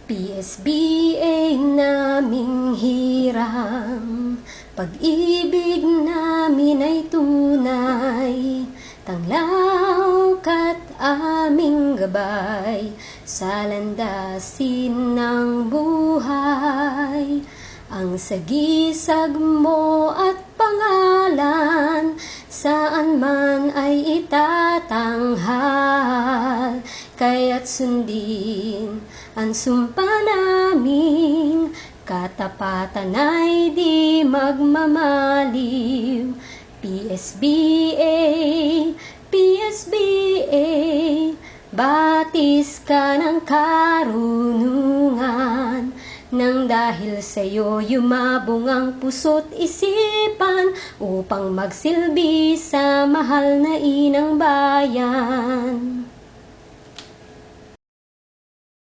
PSBA naming hiram, pag-ibig namin ay tunay, tanglaw ka't aming gabay, sa landasin ng buhay. Ang sagisag mo at pangalan, saan man ay itatanghal, kaya't sundin ang sumpa namin, katapatan ay di magmamaliw. PSBA, PSBA, batis ka ng karunungan, nang dahil sa'yo yumabong ang puso't isipan, upang magsilbi sa mahal na inang bayan.